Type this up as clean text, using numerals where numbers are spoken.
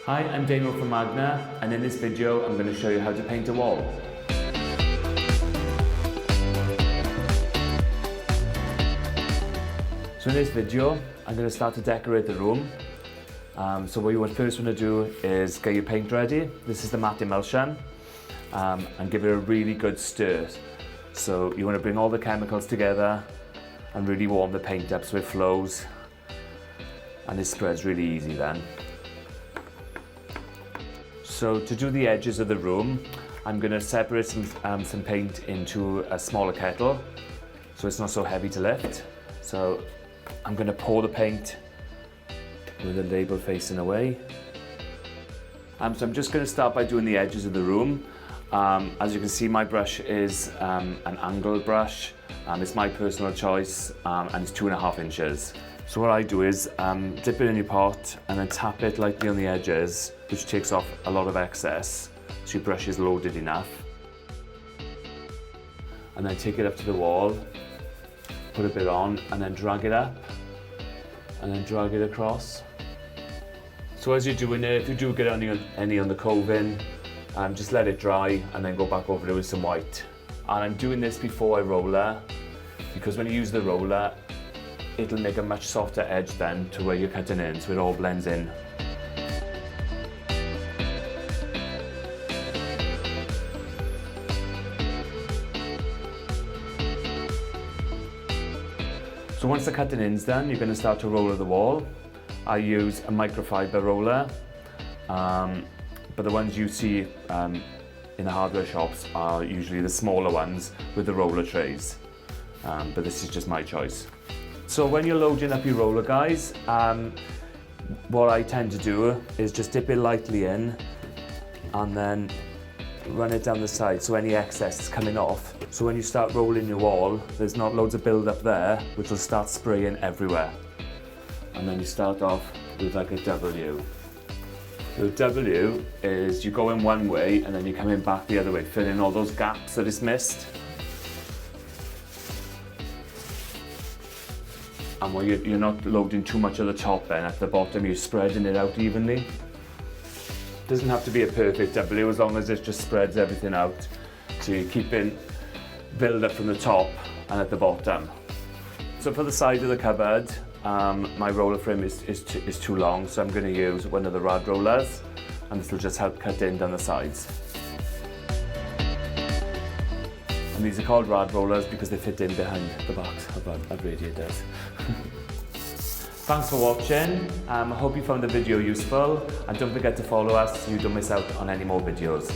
Hi, I'm Damo from Magna, and in this video I'm going to show you how to paint a wall. So in this video I'm going to start to decorate the room. So what you first want to do is get your paint ready. This is the matte emulsion, and give it a really good stir. So you want to bring all the chemicals together and really warm the paint up so it flows, and it spreads really easy then. So to do the edges of the room, I'm going to separate some paint into a smaller kettle so it's not so heavy to lift. So I'm going to pour the paint with the label facing away. So I'm just going to start by doing the edges of the room. As you can see, my brush is an angled brush. It's my personal choice, and it's 2.5 inches. So what I do is dip it in your pot and then tap it lightly on the edges, which takes off a lot of excess, so your brush is loaded enough. And then take it up to the wall, put a bit on, and then drag it up, and then drag it across. So as you're doing it, if you do get any on the coving, just let it dry and then go back over it with some white. And I'm doing this before I roller, because when you use the roller, it'll make a much softer edge then to where you're cutting in, so it all blends in. So once the cutting in's done, you're going to start to roller the wall. I use a microfiber roller, but the ones you see in the hardware shops are usually the smaller ones with the roller trays, but this is just my choice. So when you're loading up your roller, guys, what I tend to do is just dip it lightly in and then run it down the side so any excess is coming off. So when you start rolling your wall, there's not loads of build up there, which will start spraying everywhere. And then you start off with like a W. So W is you go in one way and then you're coming back the other way, filling all those gaps that it's missed. And while you're not loading too much of the top end, at the bottom you're spreading it out evenly. Doesn't have to be a perfect W as long as it just spreads everything out. So you're keeping build up from the top and at the bottom. So for the side of the cupboard, my roller frame is too long, so I'm going to use one of the rad rollers, and this will just help cut in down the sides. And these are called rad rollers because they fit in behind the box of a radiators. Thanks for watching. I hope you found the video useful, and don't forget to follow us so you don't miss out on any more videos.